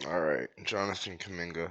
All right, Jonathan Kaminga.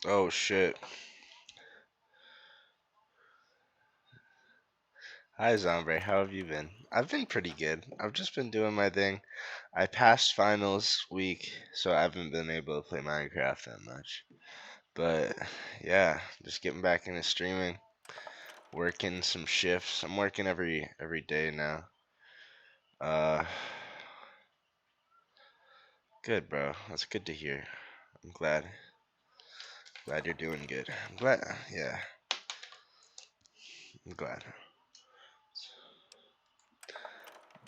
Oh shit. Hi Zombre, how have you been? I've been pretty good. I've just been doing my thing. I passed finals week, so I haven't been able to play Minecraft that much. But yeah, just getting back into streaming, working some shifts. I'm working every day now. Uh Good, bro. That's good to hear. I'm glad you're doing good. I'm glad, yeah, I'm glad.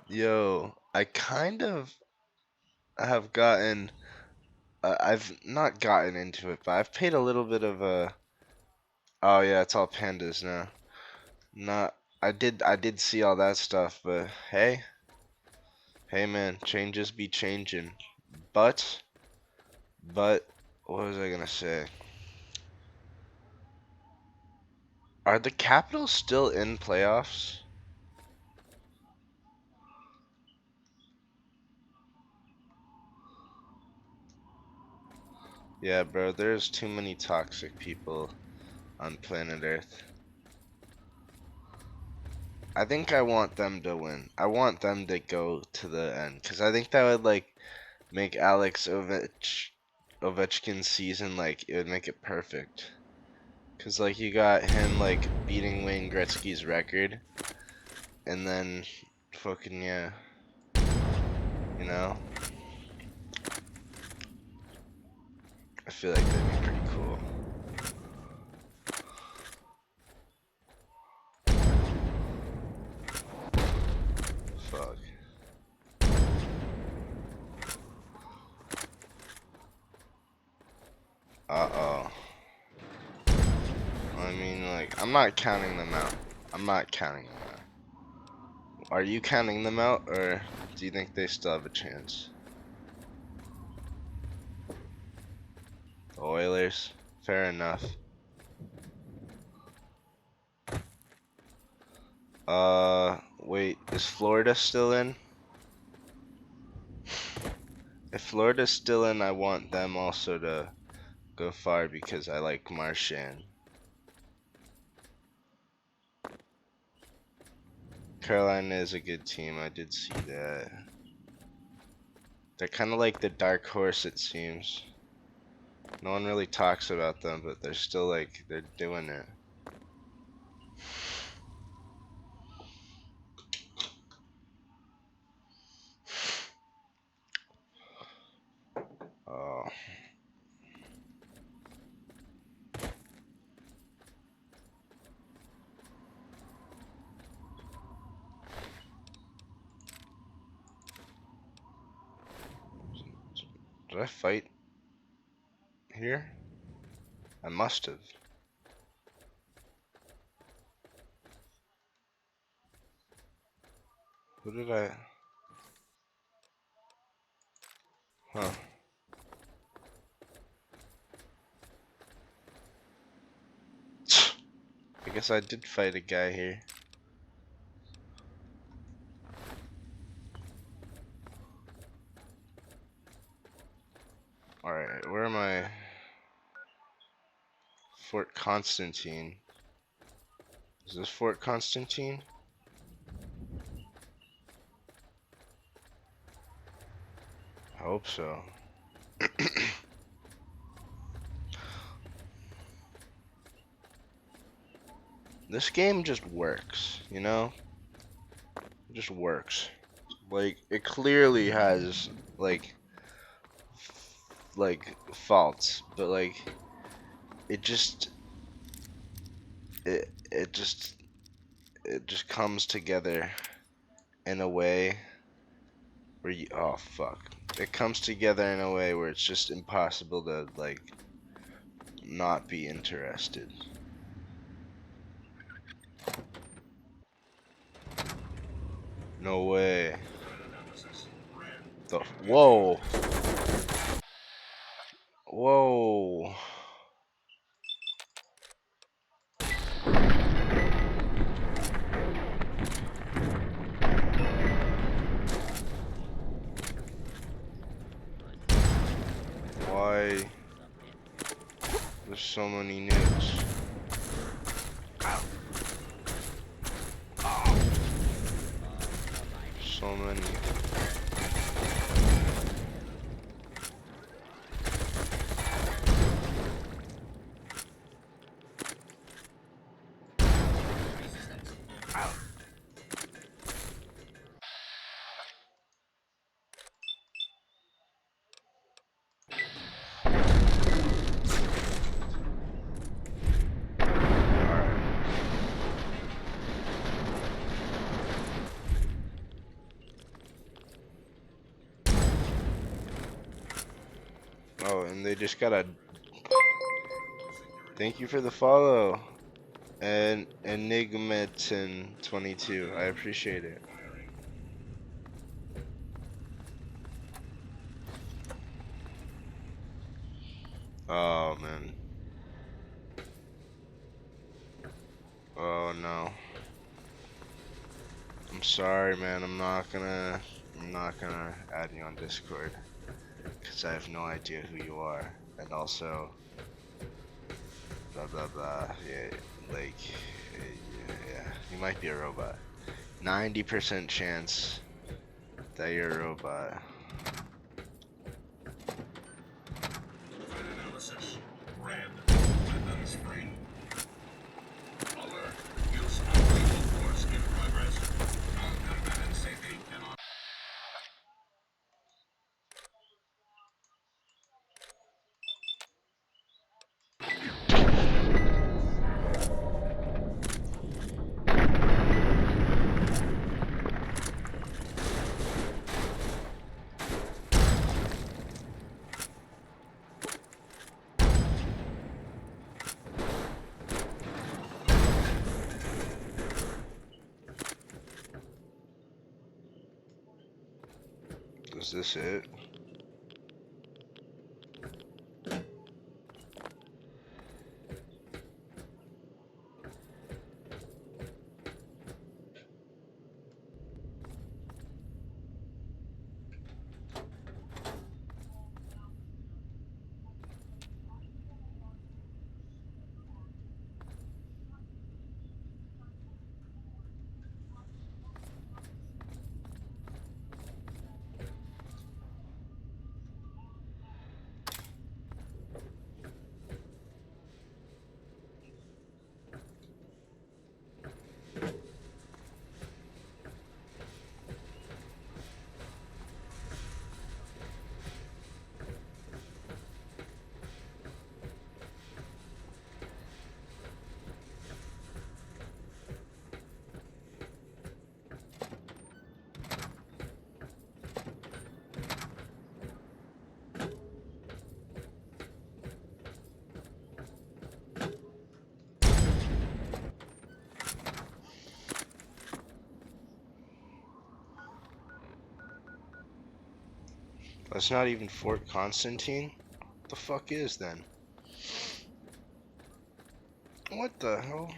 Yo, I kind of have gotten I've not gotten into it, but I've paid a little bit of a. Oh yeah, it's all pandas now. Not. I did see all that stuff, but hey man, changes be changing. But but what was I gonna say? Are the Capitals still in playoffs? Yeah, bro. There's too many toxic people on planet Earth. I think I want them to win. I want them to go to the end, cause I think that would like make Ovechkin's season, like it would make it perfect. Cause like you got him like beating Wayne Gretzky's record, and then fucking yeah, you know. I feel like that'd be pretty cool. Fuck. Uh-oh. I mean, like, I'm not counting them out. I'm not counting them out. Are you counting them out, or do you think they still have a chance? The Oilers? Fair enough. Wait, is Florida still in? If Florida's still in, I want them also to go far because I like Marchand. Carolina is a good team, I did see that. They're kind of like the dark horse, it seems. No one really talks about them, but they're still like, they're doing it. Oh. Did I fight here? I must have. Who did I? Huh. I guess I did fight a guy here. Alright, where am I? Fort Constantine. Is this Fort Constantine? I hope so. This game just works, you know? It just works. Like, it clearly has, like faults, but like, it just, it just comes together in a way, where you, oh fuck, it comes together in a way where it's just impossible to like not be interested. No way. Whoa. Whoa. Why? There's so many nukes. So many. Oh, and they just got a. Thank you for the follow. And Enigmatin22. I appreciate it. Oh, man. Oh, no. I'm sorry, man. I'm not gonna add you on Discord. Because I have no idea who you are. And also, blah, blah, blah. Yeah, like, yeah, you might be a robot. 90% chance that you're a robot. Analysis. Red. Weapons free. Alert. Use of lethal force in progress. Non-combat and safety cannot. Is this it? That's not even Fort Constantine? What the fuck is then? What the hell?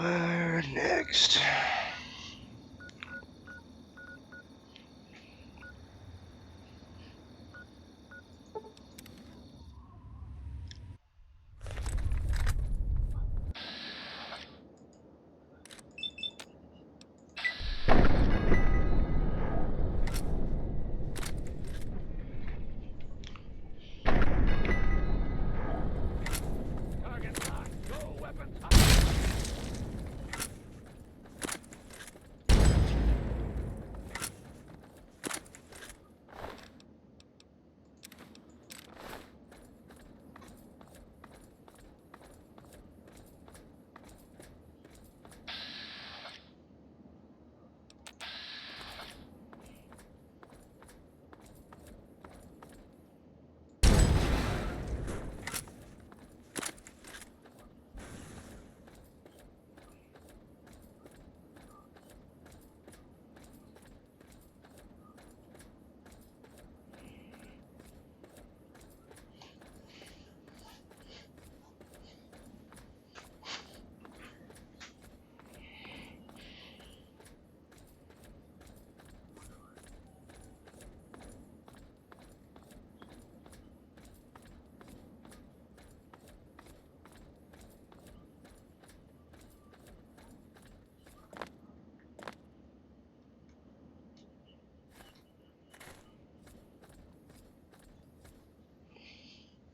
Where next? Target locked. Go, weapons hot.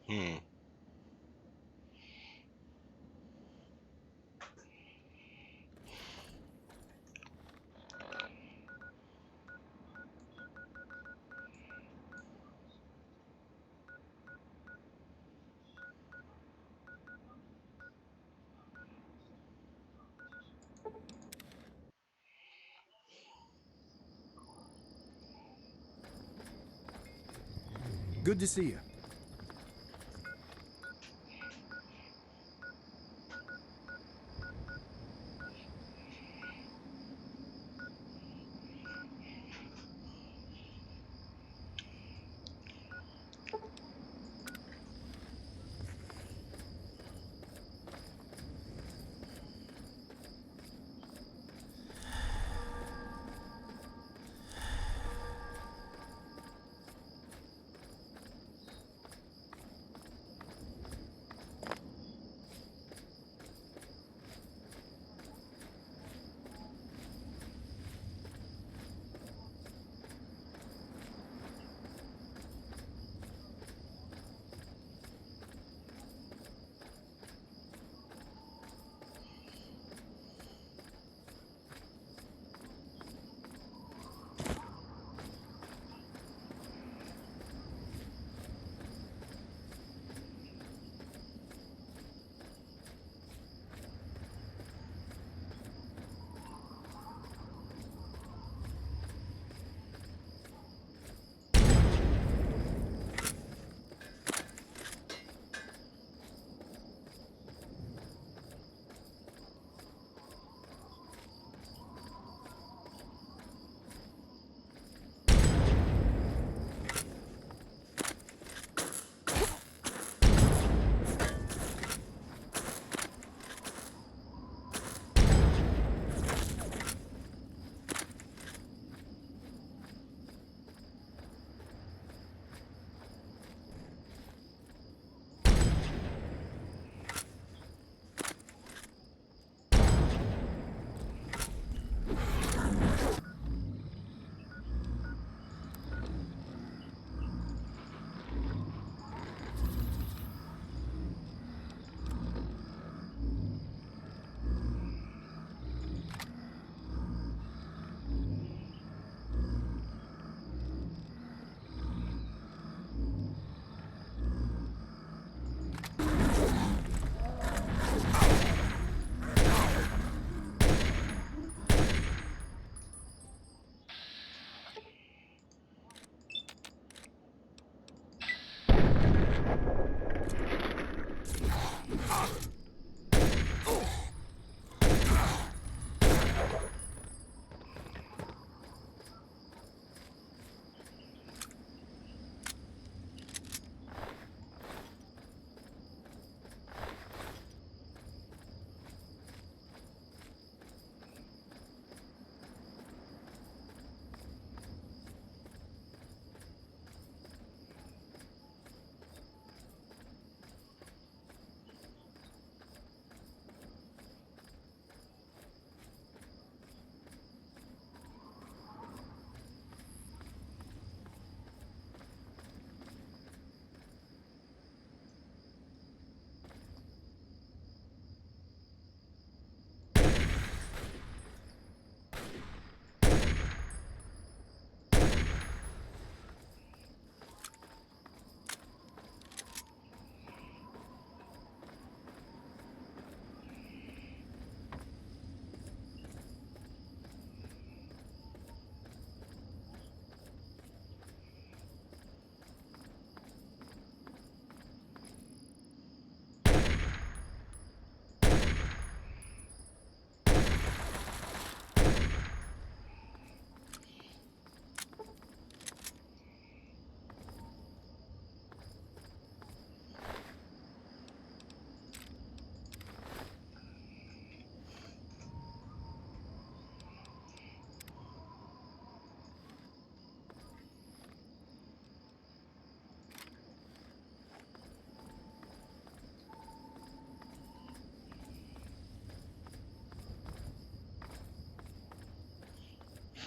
Hmm. Good to see you.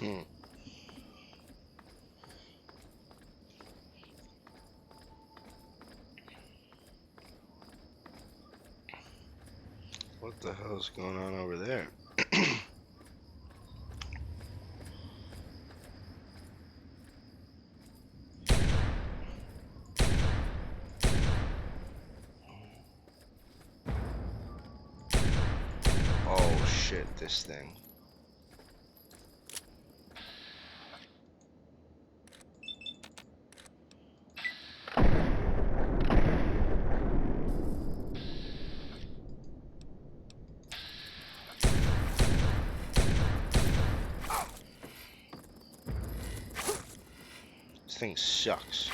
Hmm. What the hell is going on over there? Oh shit, this thing. This thing sucks.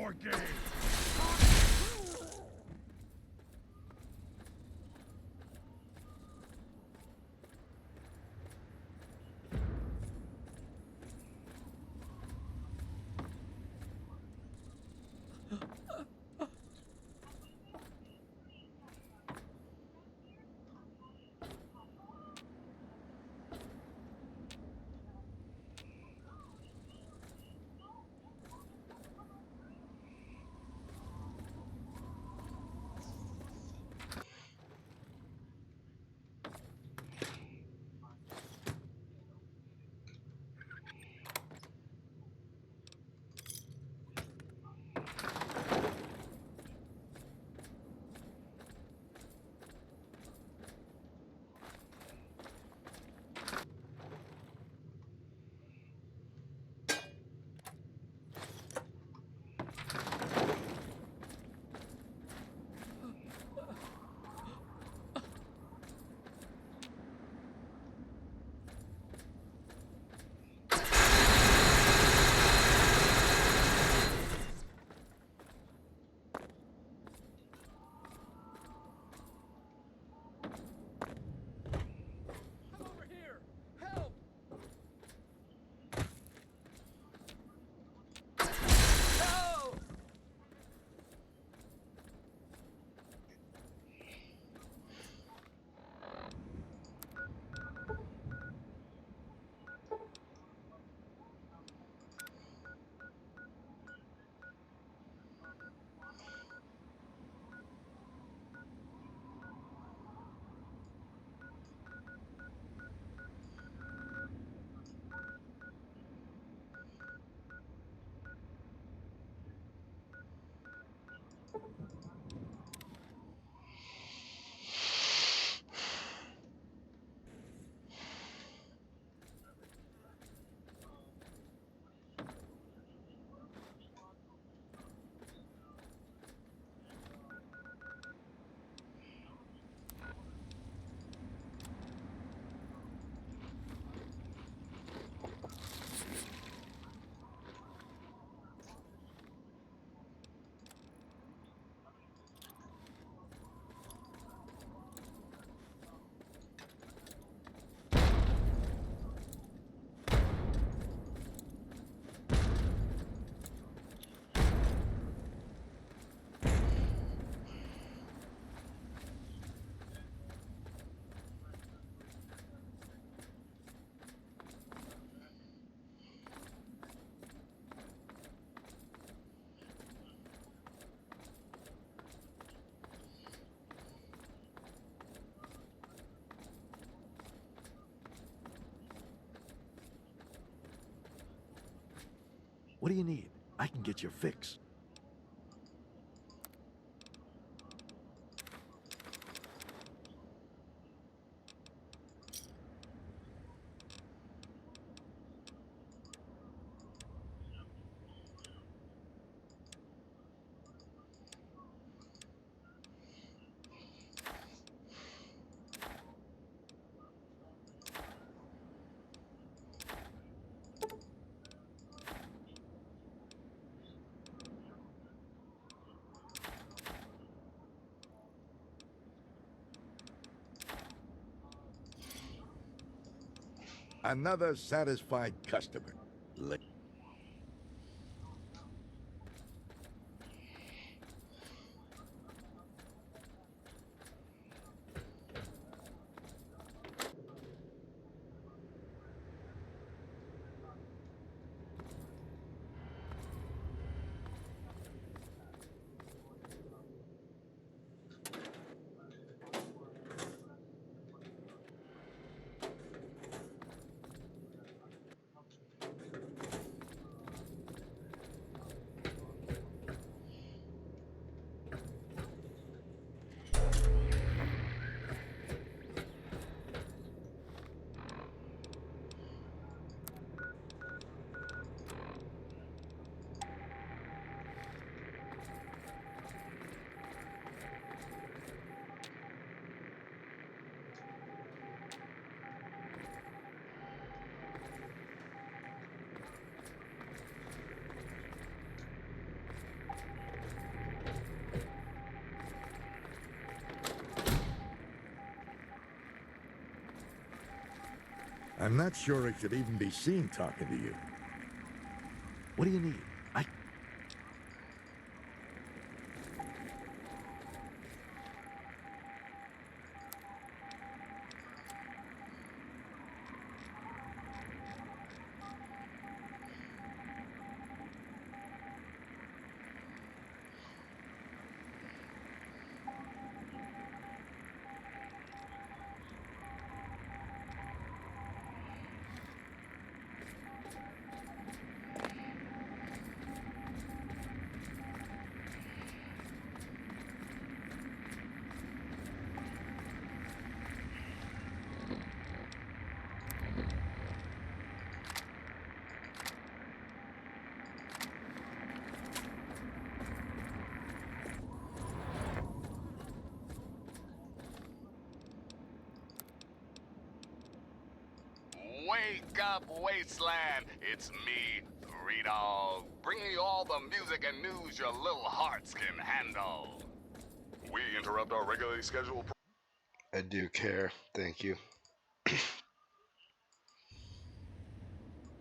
more game. What do you need? I can get your fix. Another satisfied customer. I'm not sure I should even be seen talking to you. What do you need? I... Wake up, Wasteland! It's me, Three Dog, bringing you all the music and news your little hearts can handle. We interrupt our regularly scheduled. I do care. Thank you.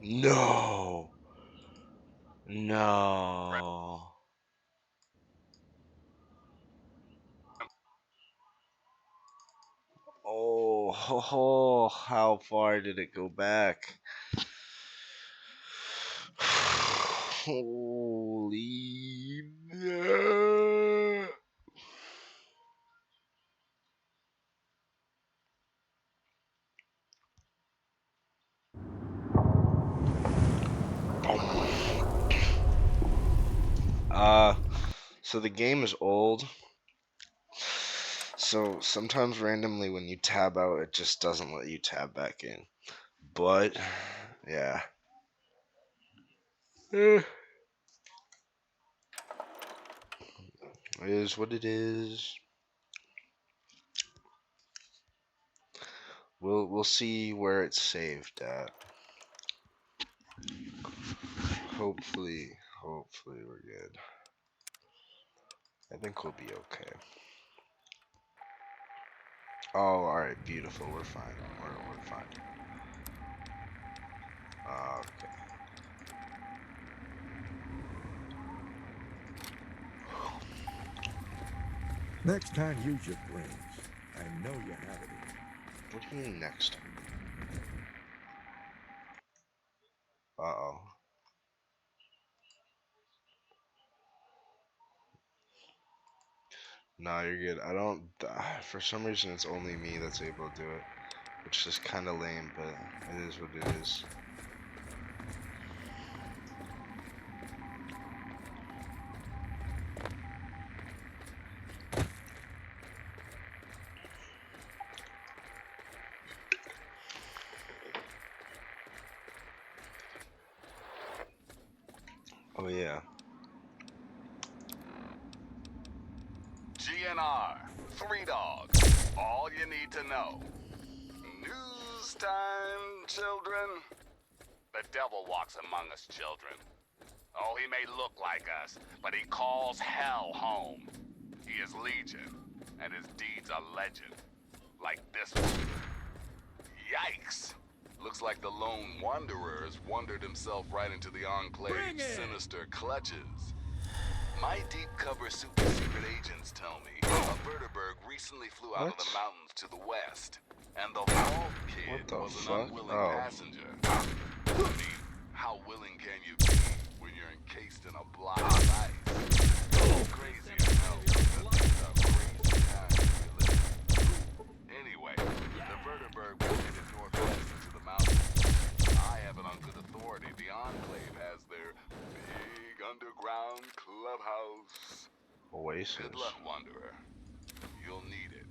No. No. Oh, ho, ho, how far did it go back? Holy no. Uh, so the game is old. So sometimes randomly when you tab out, it just doesn't let you tab back in. But, yeah. It is what it is. We'll see where it's saved at. Hopefully we're good. I think we'll be okay. Oh, alright, beautiful. We're fine. We're fine. Okay. Next time, use your brains. I know you have it. What do you mean next? Uh-oh. Nah, you're good. I don't... For some reason, it's only me that's able to do it. Which is kind of lame, but it is what it is. Oh, yeah. GNR, Three Dogs, all you need to know. News time, children. The devil walks among us, children. Oh, he may look like us, but he calls hell home. He is legion, and his deeds are legend. Like this one. Yikes! Looks like the lone wanderer has wandered himself right into the Enclave's sinister clutches. My deep cover super secret agents tell me a Vertibird recently flew out of the What? mountains to the west, and the Vault Kid What the was an fuck? unwilling Oh. passenger. I mean, how willing can you be when you're encased in a block of ice? It's crazy as hell. That's a crazy time we live. Anyway, the Vertibird was headed northwest into the mountains. I have it on good authority. The Enclave has their big underground clubhouse. Oasis. Good luck, Wanderer. You'll need it.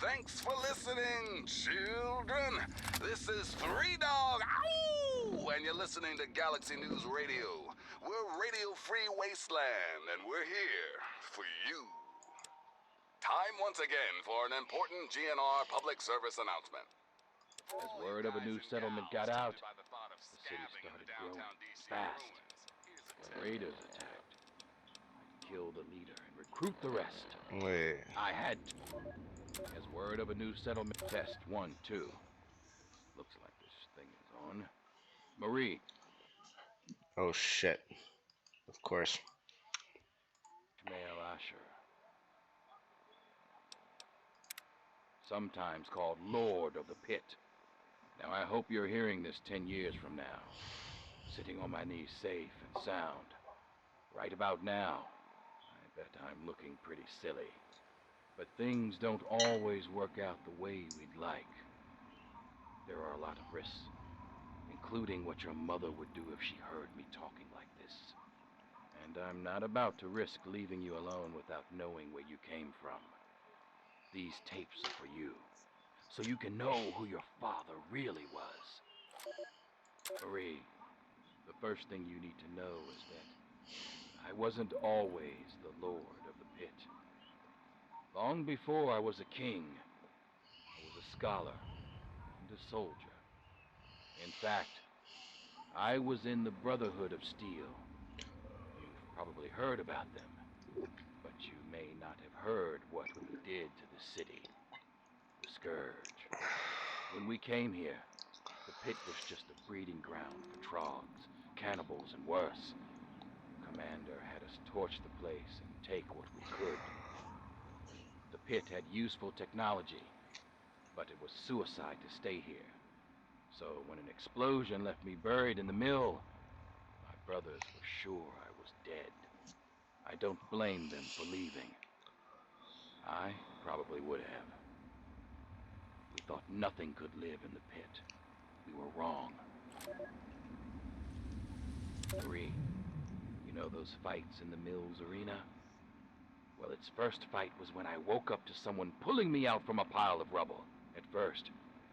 Thanks for listening, children. This is Three Dog, ow! And you're listening to Galaxy News Radio. We're Radio Free Wasteland, and we're here for you. Time once again for an important GNR public service announcement. As word of a new settlement got out, the city started growing fast. When raiders attacked, I'd kill the leader and recruit the rest. Wait. I had to. As word of a new settlement. Test 1, 2. Looks like there's Marie, Oh shit. Of course. Ishmael Asher. Sometimes called Lord of the Pit. Now I hope you're hearing this 10 years from now. Sitting on my knees safe and sound. Right about now, I bet I'm looking pretty silly. But things don't always work out the way we'd like. There are a lot of risks, including what your mother would do if she heard me talking like this. And I'm not about to risk leaving you alone without knowing where you came from. These tapes are for you, so you can know who your father really was. Marie, the first thing you need to know is that I wasn't always the Lord of the Pit. Long before I was a king, I was a scholar and a soldier. In fact, I was in the Brotherhood of Steel. You've probably heard about them, but you may not have heard what we did to the city. The Scourge. When we came here, the Pit was just a breeding ground for trogs, cannibals, and worse. Commander had us torch the place and take what we could. The Pit had useful technology, but it was suicide to stay here. So when an explosion left me buried in the mill, my brothers were sure I was dead. I don't blame them for leaving. I probably would have. We thought nothing could live in the Pit. We were wrong. Marie, you know those fights in the mill's arena? Well, its first fight was when I woke up to someone pulling me out from a pile of rubble. At first,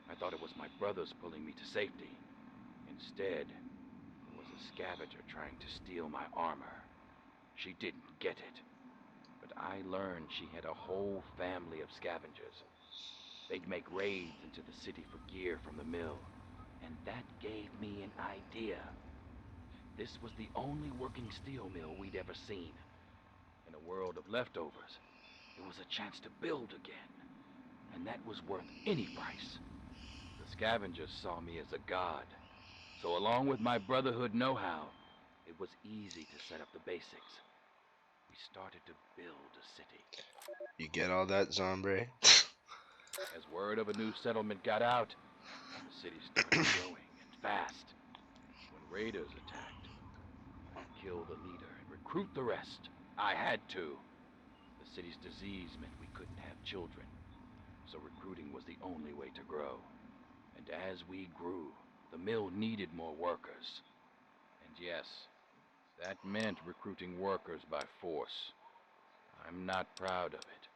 I thought it was my brothers pulling me to safety. Instead, it was a scavenger trying to steal my armor. She didn't get it. But I learned she had a whole family of scavengers. They'd make raids into the city for gear from the mill. And that gave me an idea. This was the only working steel mill we'd ever seen. In a world of leftovers, it was a chance to build again. And that was worth any price. The scavengers saw me as a god. So along with my Brotherhood know-how, it was easy to set up the basics. We started to build a city. You get all that, Zombie? As word of a new settlement got out, the city started growing and fast. When raiders attacked, I'd kill the leader and recruit the rest. I had to. The city's disease meant we couldn't have children, so recruiting was the only way to grow. And as we grew, the mill needed more workers. And yes, that meant recruiting workers by force. I'm not proud of it,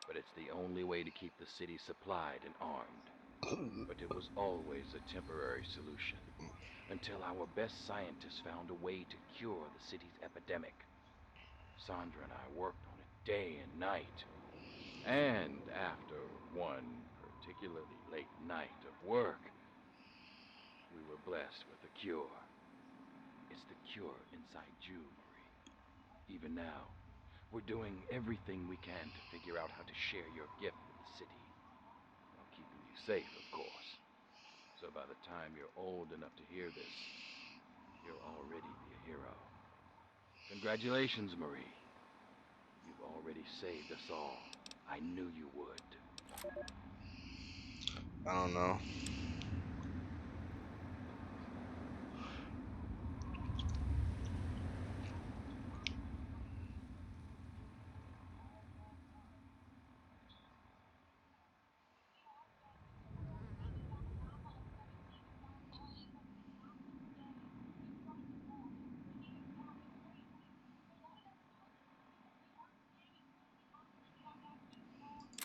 but it's the only way to keep the city supplied and armed. But it was always a temporary solution, until our best scientists found a way to cure the city's epidemic. Sandra and I worked on it day and night. And after one particularly late night of work, we were blessed with a cure. It's the cure inside you, Marie. Even now, we're doing everything we can to figure out how to share your gift with the city, while keeping you safe, of course. So by the time you're old enough to hear this, you'll already be a hero. Congratulations, Marie. You've already saved us all. I knew you would. I don't know.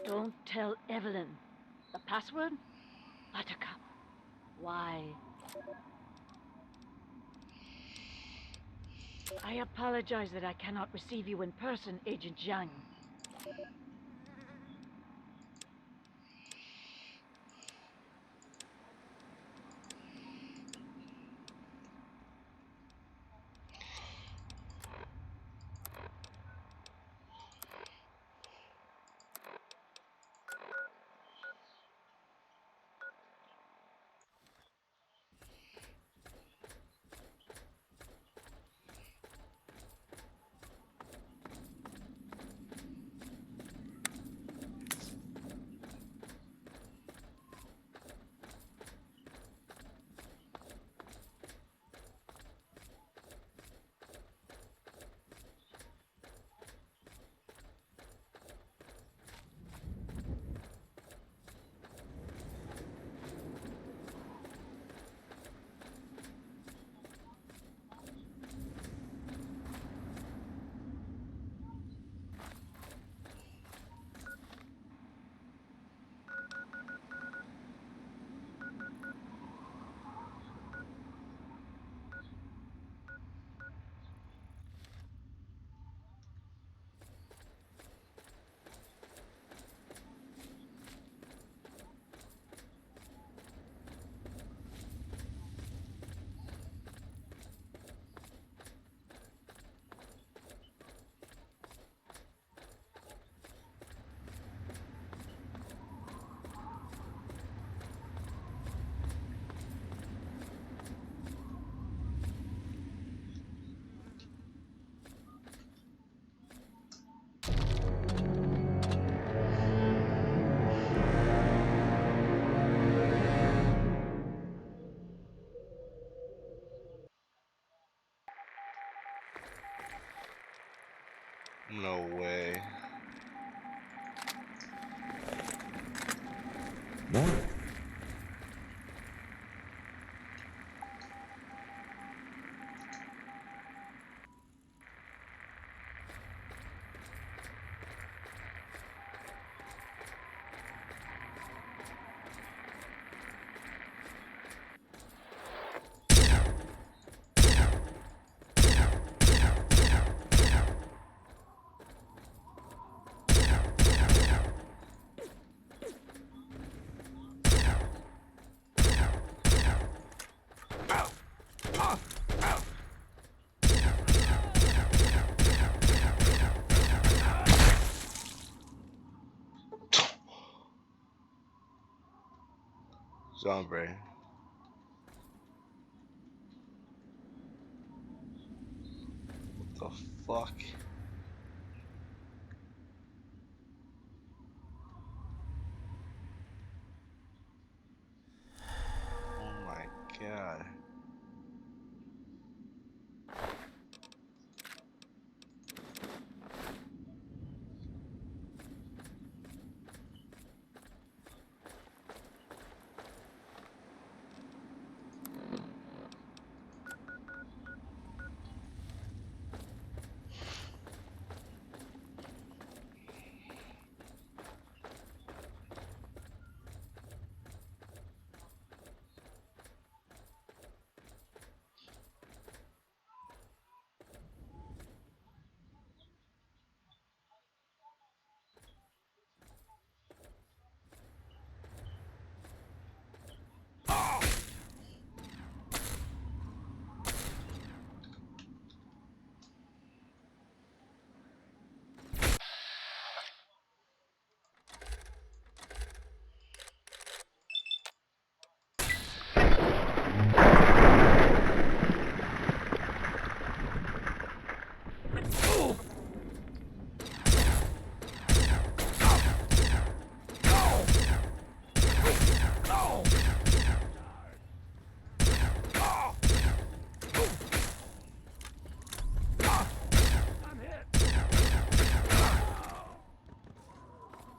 Don't tell Evelyn. The password? Buttercup. Why? I apologize that I cannot receive you in person, Agent Zhang. No way. Morning. Zombie. What the fuck? Oh my god.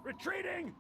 Retreating!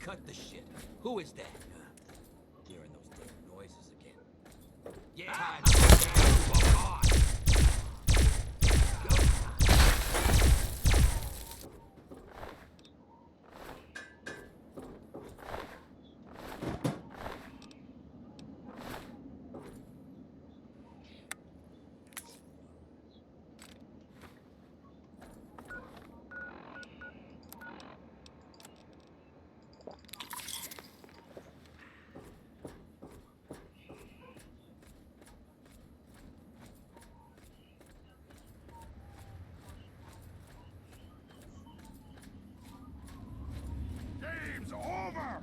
cut the shit. Who is that? Hearing those damn noises again. Yeah, Game's over!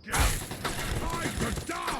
Time to die!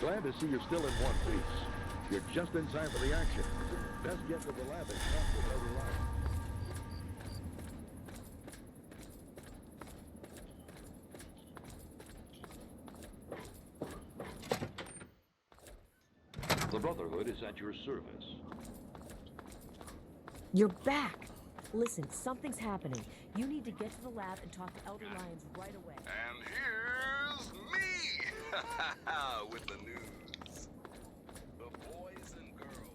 Glad to see you're still in one piece. You're just in time for the action. Best get to the lab and talk with Elder Lyons. The Brotherhood is at your service. You're back! Listen, something's happening. You need to get to the lab and talk to Elder Lyons right away. And here's me with the news. The boys and girls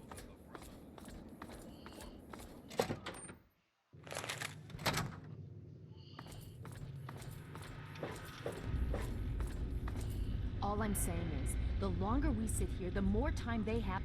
of the Brotherhood. All I'm saying is, the longer we sit here, the more time they have.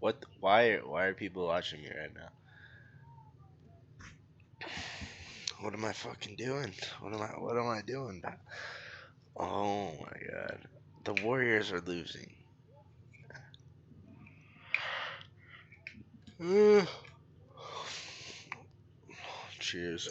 What? Why are people watching me right now? What am I fucking doing? What am I doing? Oh my god. The Warriors are losing. Cheers.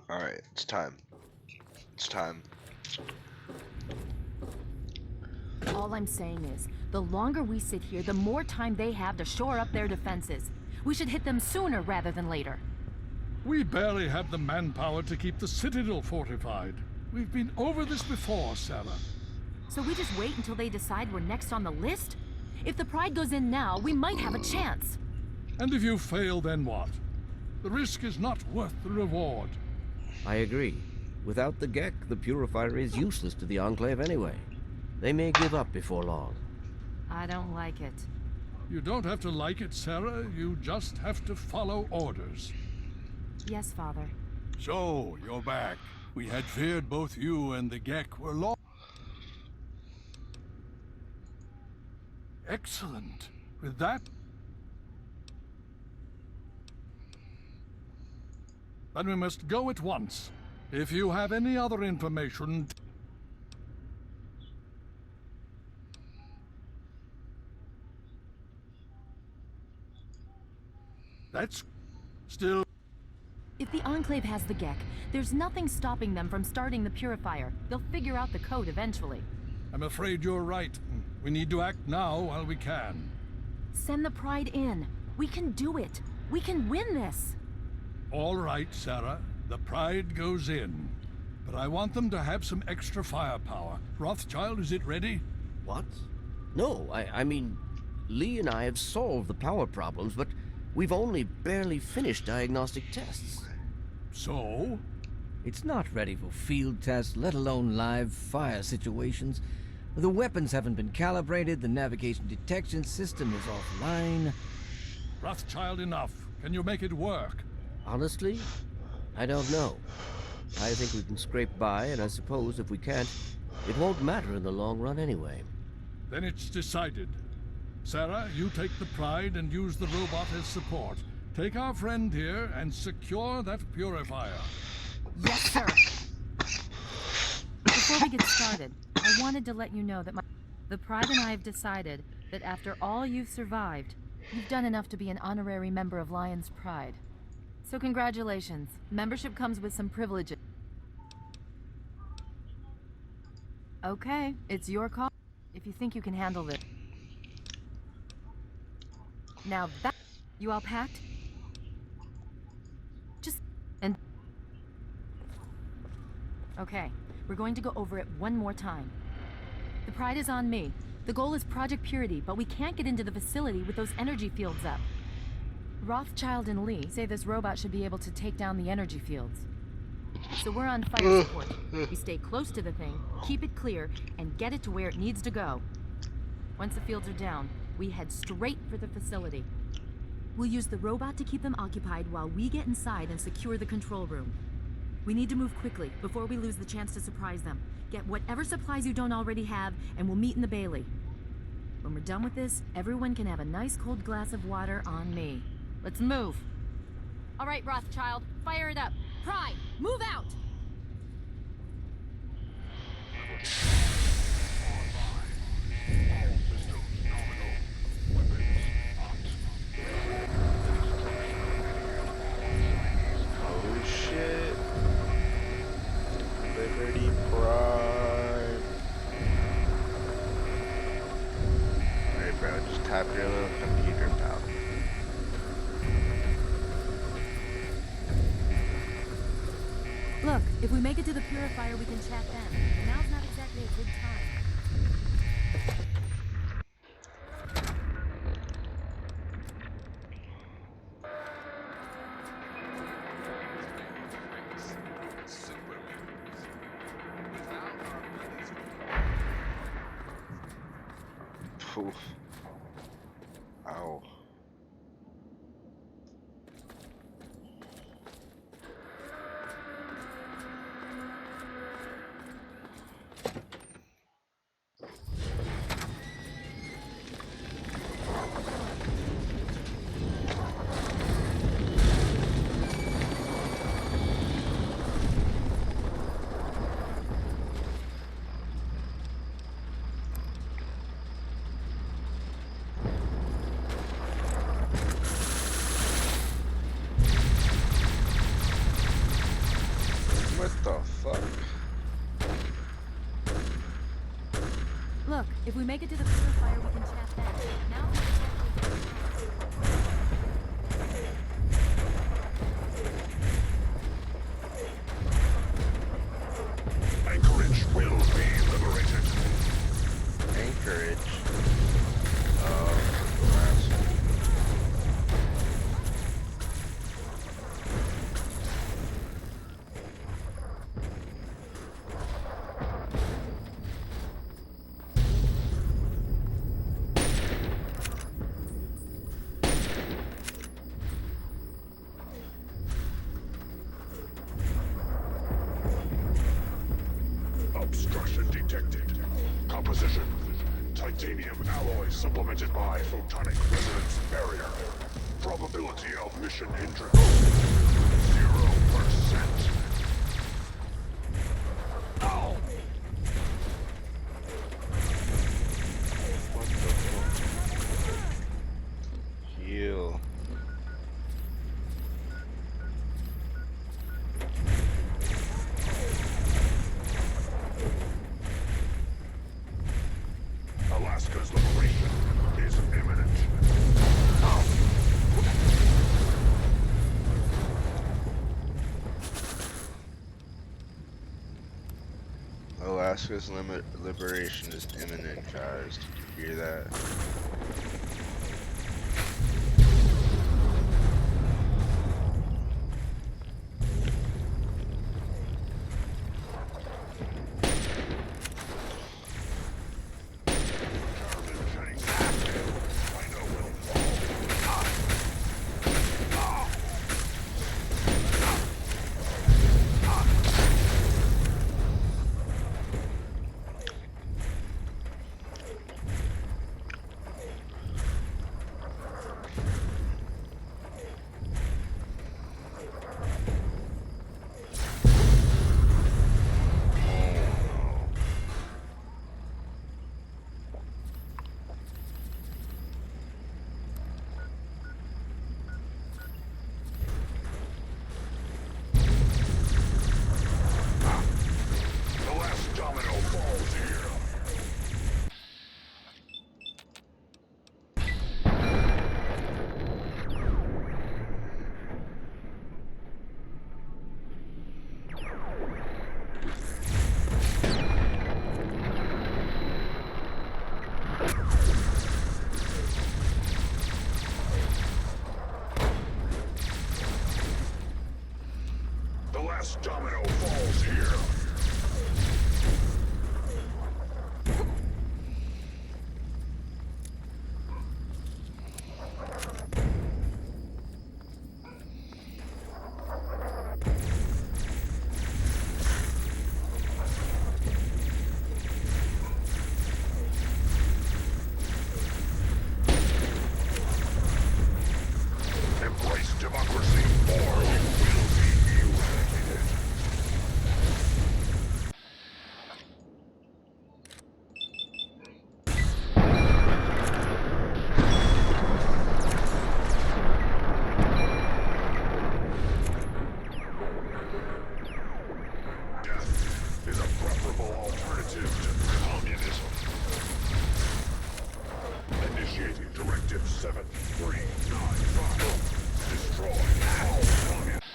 Alright, it's time. It's time. All I'm saying is, the longer we sit here, the more time they have to shore up their defenses. We should hit them sooner rather than later. We barely have the manpower to keep the Citadel fortified. We've been over this before, Sarah. So we just wait until they decide we're next on the list? If the Pride goes in now, we might have a chance. And if you fail, then what? The risk is not worth the reward. I agree. Without the Gek, the Purifier is useless to the Enclave anyway. They may give up before long. I don't like it. You don't have to like it, Sarah. You just have to follow orders. Yes, Father. So, you're back. We had feared both you and the Gek were lost. Excellent. With that... then we must go at once. If you have any other information... That's still... If the Enclave has the Gek, there's nothing stopping them from starting the Purifier. They'll figure out the code eventually. I'm afraid you're right. We need to act now while we can. Send the Pride in. We can do it. We can win this. All right, Sarah. The Pride goes in. But I want them to have some extra firepower. Rothschild, is it ready? What? No, I mean, Lee and I have solved the power problems, but we've only barely finished diagnostic tests. So? It's not ready for field tests, let alone live fire situations. The weapons haven't been calibrated, the navigation detection system is offline. Rothschild, enough. Can you make it work? Honestly, I don't know. I think we can scrape by, and I suppose if we can't, it won't matter in the long run anyway. Then it's decided. Sarah, you take the Pride and use the robot as support. Take our friend here and secure that purifier. Yes, sir. Before we get started, I wanted to let you know that the Pride and I have decided that after all you've survived, you've done enough to be an honorary member of Lion's Pride. So congratulations. Membership comes with some privileges. Okay, it's your call if you think you can handle this. Now that you all packed? Okay, we're going to go over it one more time. The Pride is on me. The goal is Project Purity, but we can't get into the facility with those energy fields up. Rothschild and Lee say this robot should be able to take down the energy fields. So we're on fire support. We stay close to the thing, keep it clear, and get it to where it needs to go. Once the fields are down, we head straight for the facility. We'll use the robot to keep them occupied while we get inside and secure the control room. We need to move quickly before we lose the chance to surprise them. Get whatever supplies you don't already have, and we'll meet in the Bailey. When we're done with this, everyone can have a nice cold glass of water on me. Let's move. All right, Rothschild, fire it up. Pride, move out! Oh shit. Liberty Prime. Alright, bro, just tap your little computer, pal. Look, if we make it to the Purifier, we can chat then. Now's not exactly a good time. Oof. Ow. What the fuck? Look, if we make it to the Purifier, we can chat then. Now's not exactly a good time. Anchorage will be liberated. Anchorage. Last one. Obstruction detected. Composition: titanium alloy supplemented by photonic resonance barrier. Probability of mission hindrance: 0%. Ow! Heal. Alaska's liberation is imminent, guys. Did you hear that? The last domino falls here. The last domino falls here. Embrace democracy, or you will be eradicated. Death is a preferable alternative to communism. Initiating Directive 7395. Destroy all communists.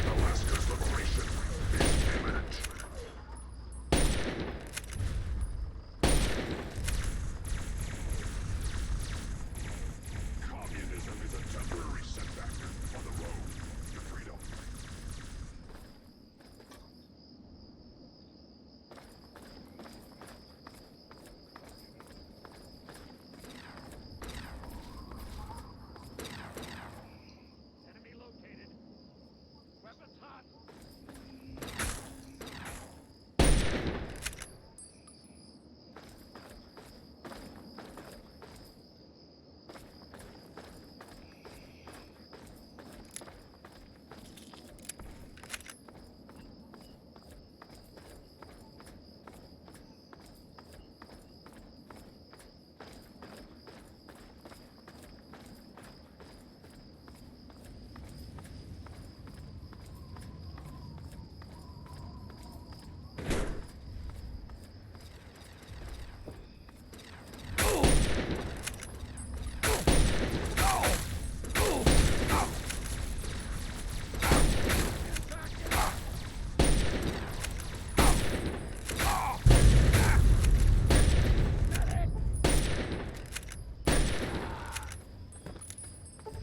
Alaska's liberation is imminent. Communism is a temporary setback on the road to freedom. Enemy located. Weapons hot.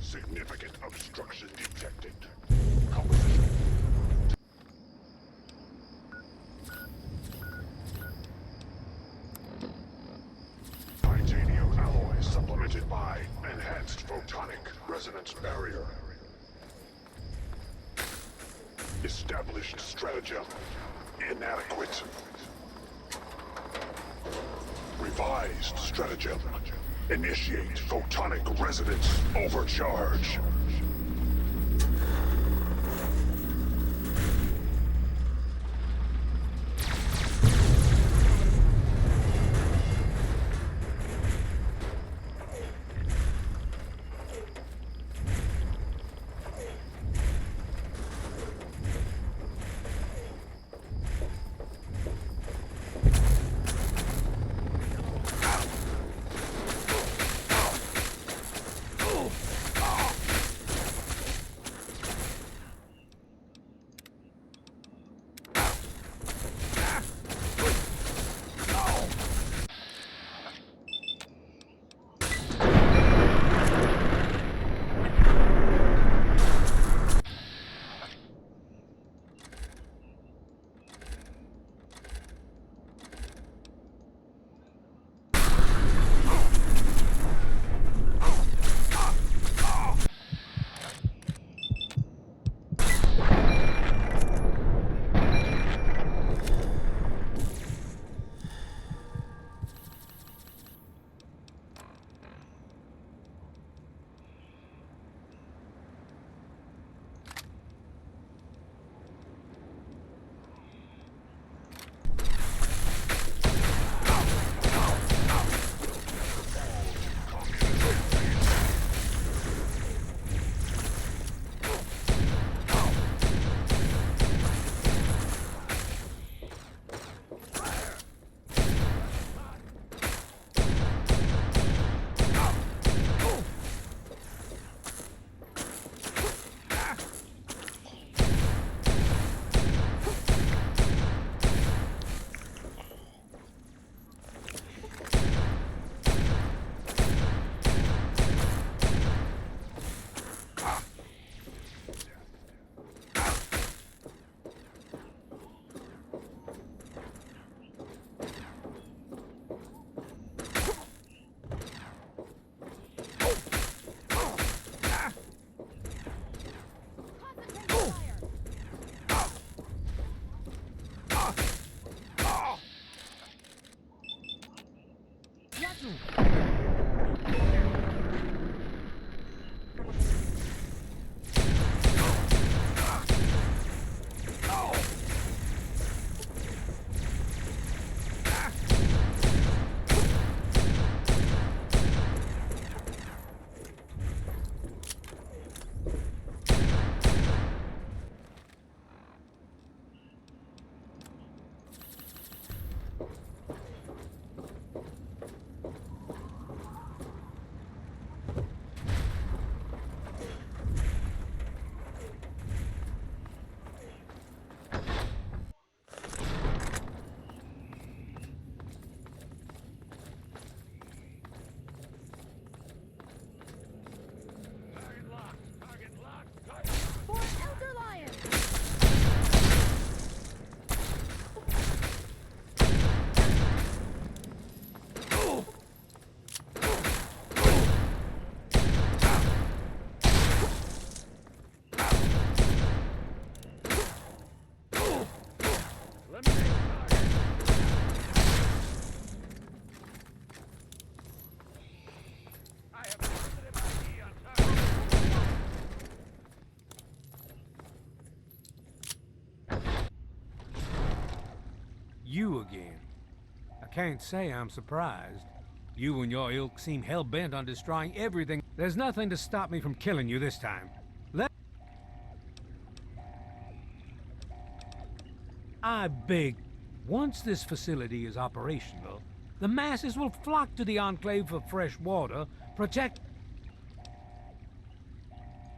Significant obstruction detected. Composition. Titanium alloy supplemented by enhanced photonic resonance barrier. Established stratagem inadequate. Revised stratagem. Initiate photonic resonance overcharge. You again. I can't say I'm surprised. You and your ilk seem hell-bent on destroying everything. There's nothing to stop me from killing you this time. I beg, once this facility is operational, the masses will flock to the Enclave for fresh water, protect...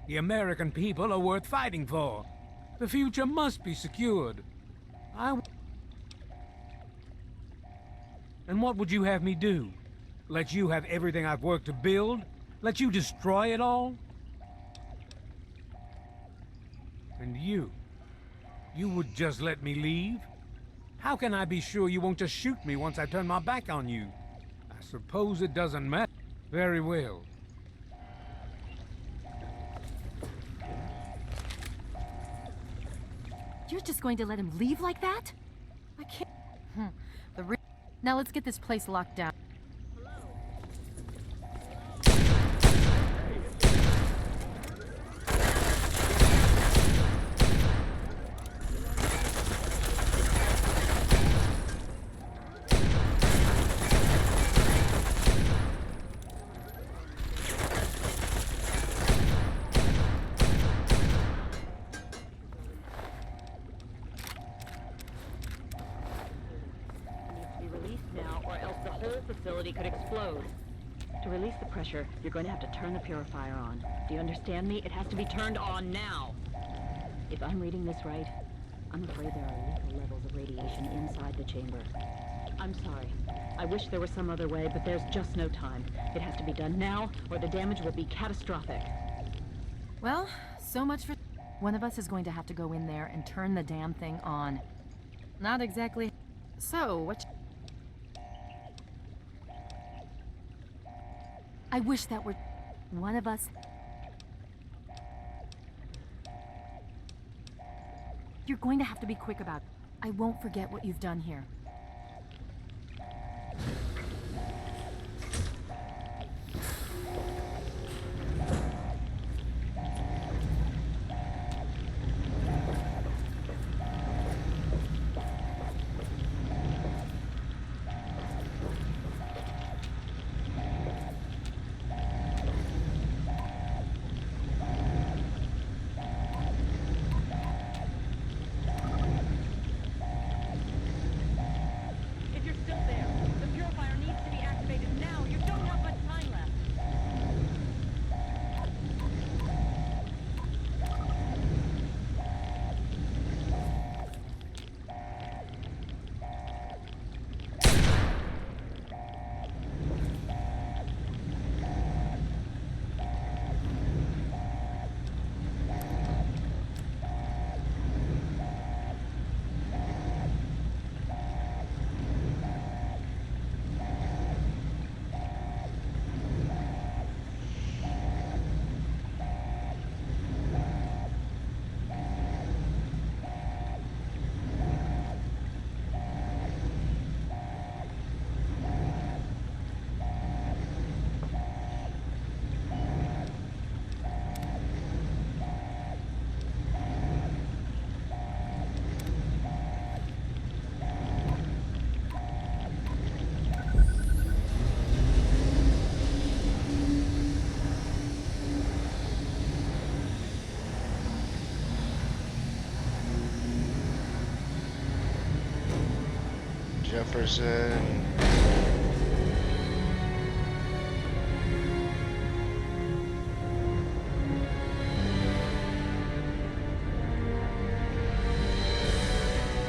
The American people are worth fighting for. The future must be secured. And what would you have me do? Let you have everything I've worked to build? Let you destroy it all? And you would just let me leave? How can I be sure you won't just shoot me once I turn my back on you? I suppose it doesn't matter. Very well. You're just going to let him leave like that? I can't... Now let's get this place locked down. Could explode. To release the pressure, you're going to have to turn the purifier on. Do you understand me? It has to be turned on now. If I'm reading this right, I'm afraid there are lethal levels of radiation inside the chamber. I'm sorry. I wish there was some other way, but there's just no time. It has to be done now, or the damage will be catastrophic. Well, so much for... One of us is going to have to go in there and turn the damn thing on. Not exactly... So, what... I wish that were one of us. You're going to have to be quick about it. I won't forget what you've done here. If you're still there, the purifier Jefferson.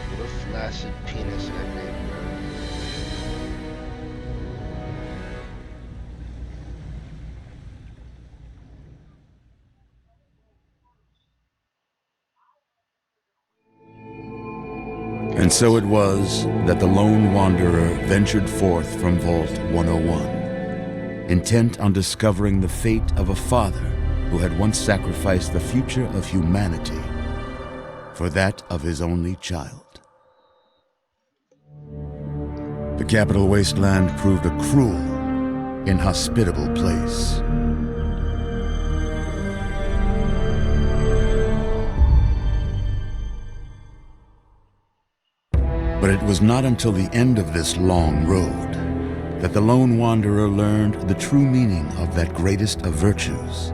What a flaccid penis nickname, bro. And so it was that the lone wanderer ventured forth from Vault 101, intent on discovering the fate of a father who had once sacrificed the future of humanity for that of his only child. The Capital Wasteland proved a cruel, inhospitable place. But it was not until the end of this long road that the lone wanderer learned the true meaning of that greatest of virtues,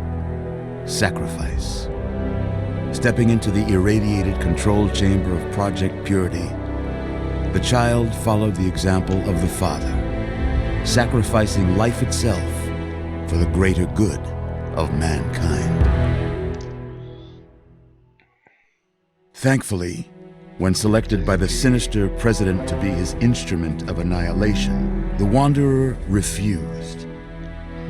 sacrifice. Stepping into the irradiated control chamber of Project Purity, the child followed the example of the father, sacrificing life itself for the greater good of mankind. Thankfully, when selected by the sinister president to be his instrument of annihilation, the Wanderer refused.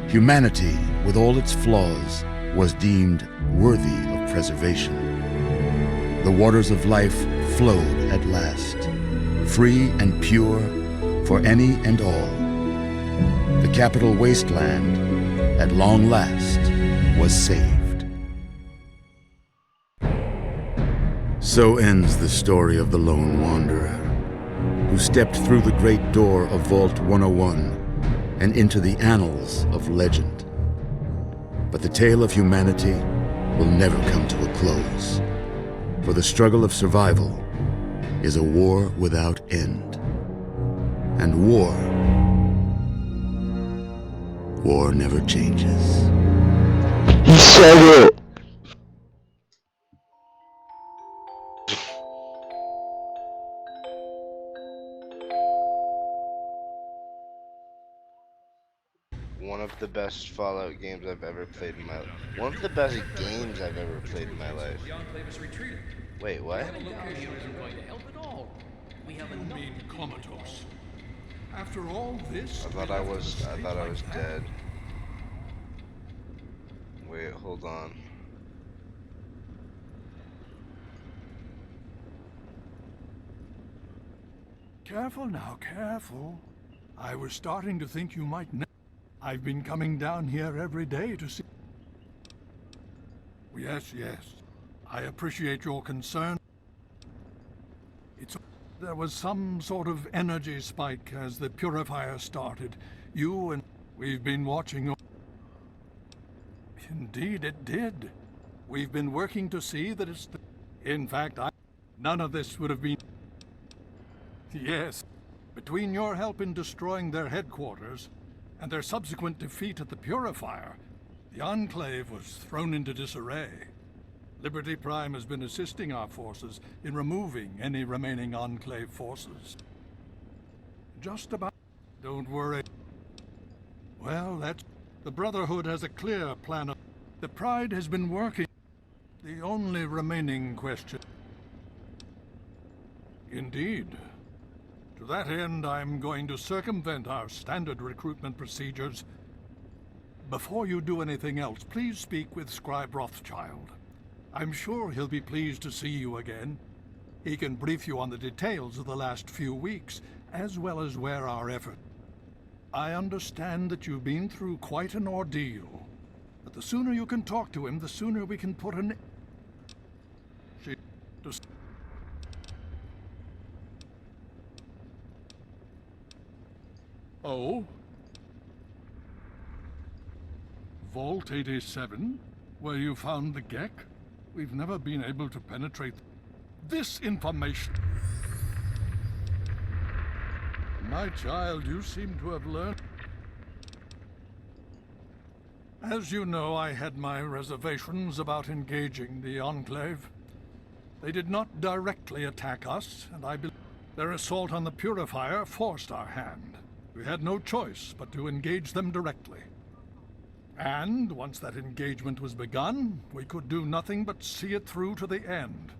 Humanity, with all its flaws, was deemed worthy of preservation. The waters of life flowed at last, free and pure for any and all. The Capital Wasteland, at long last, was saved. So ends the story of the Lone Wanderer, who stepped through the great door of Vault 101 and into the annals of legend. But the tale of humanity will never come to a close, for the struggle of survival is a war without end. And war never changes. He said it! One of the best Fallout games I've ever played in my life. One of the best games I've ever played in my life. Wait, what? You mean comatose? After all this, I thought I was dead. Wait, hold on. Careful now, careful. I was starting to think you might know. I've been coming down here every day to see. Yes, yes. I appreciate your concern. There was some sort of energy spike as the purifier started. You and we've been watching. Indeed, it did. We've been working to see that it's. In fact, none of this would have been. Yes. Between your help in destroying their headquarters and their subsequent defeat at the Purifier, the Enclave was thrown into disarray. Liberty Prime has been assisting our forces in removing any remaining Enclave forces. Just about. Don't worry. Well, that's... The Brotherhood has a clear plan of... The Pride has been working. The only remaining question... Indeed. To that end, I'm going to circumvent our standard recruitment procedures. Before you do anything else, please speak with Scribe Rothschild. I'm sure he'll be pleased to see you again. He can brief you on the details of the last few weeks, as well as where our effort. I understand that you've been through quite an ordeal, but the sooner you can talk to him, the sooner we can put an... Oh? Vault 87? Where you found the Gek? We've never been able to penetrate this information. My child, you seem to have learned. As you know, I had my reservations about engaging the Enclave. They did not directly attack us, and I believe Their assault on the Purifier forced our hand. We had no choice but to engage them directly. And once that engagement was begun, we could do nothing but see it through to the end.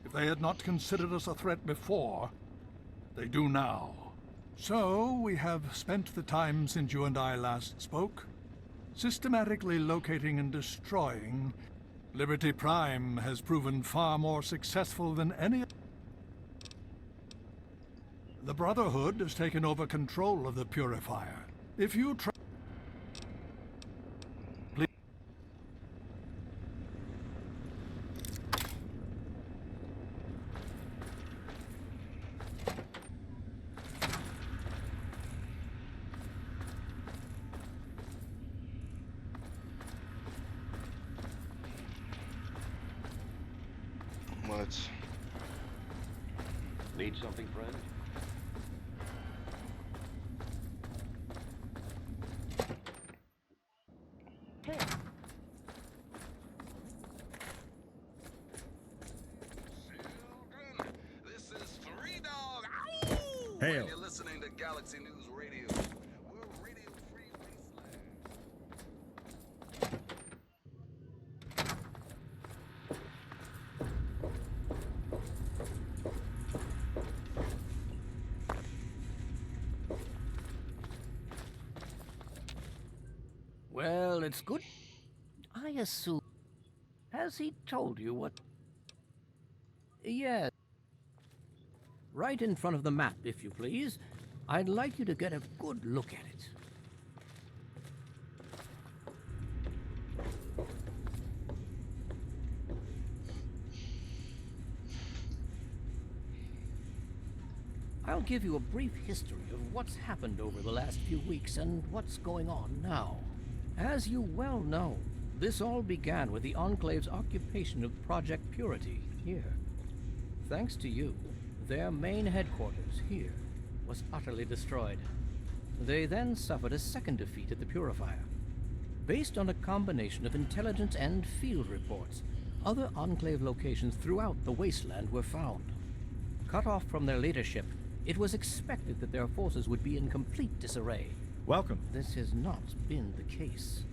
If they had not considered us a threat before, they do now. So, we have spent the time since you and I last spoke, systematically locating and destroying. Liberty Prime has proven far more successful than any. The Brotherhood has taken over control of the Purifier. If you try... What? Need something, friend? This is Three Dog. Ow! Hail. You're listening to Galaxy News Radio. We're Radio Free Wasteland. Well, it's good. I assume. Has he told you what? Yes. Right in front of the map, if you please. I'd like you to get a good look at it. I'll give you a brief history of what's happened over the last few weeks and what's going on now. As you well know, this all began with the Enclave's occupation of Project Purity here. Thanks to you, their main headquarters here was utterly destroyed. They then suffered a second defeat at the Purifier. Based on a combination of intelligence and field reports, other Enclave locations throughout the wasteland were found. Cut off from their leadership, it was expected that their forces would be in complete disarray. Welcome. This has not been the case.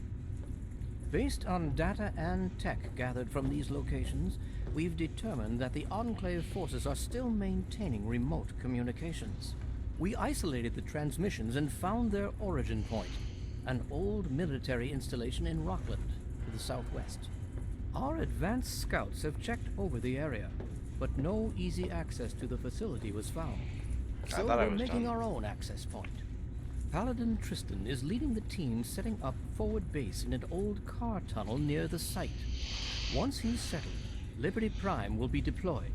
Based on data and tech gathered from these locations, we've determined that the Enclave forces are still maintaining remote communications. We isolated the transmissions and found their origin point, an old military installation in Rockland, to the southwest. Our advanced scouts have checked over the area, but no easy access to the facility was found. So we're making our own access point. Paladin Tristan is leading the team setting up forward base in an old car tunnel near the site. Once he's settled, Liberty Prime will be deployed.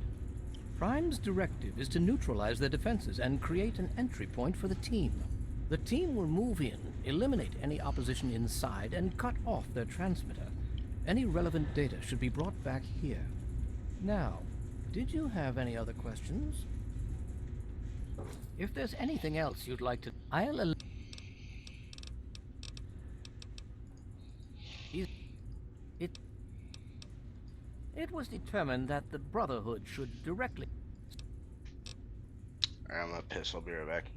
Prime's directive is to neutralize their defenses and create an entry point for the team. The team will move in, eliminate any opposition inside, and cut off their transmitter. Any relevant data should be brought back here. Now, did you have any other questions? If there's anything else you'd like to... It was determined that the Brotherhood should directly... I'm gonna piss, I'll be right back.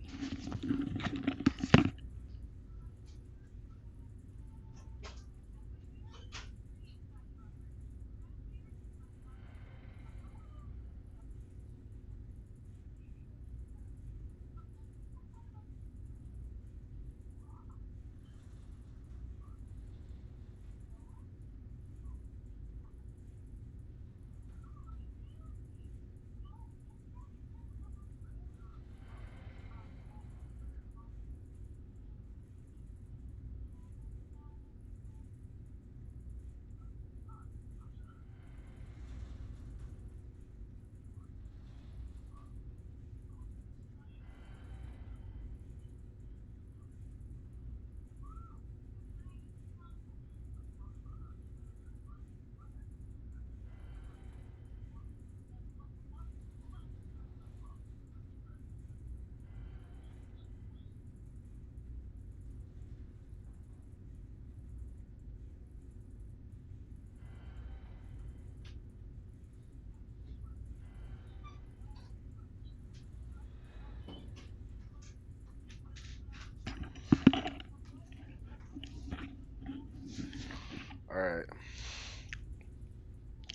Alright.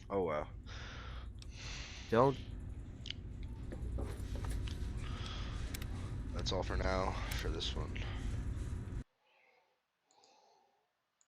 Oh wow. Don't. That's all for now for this one.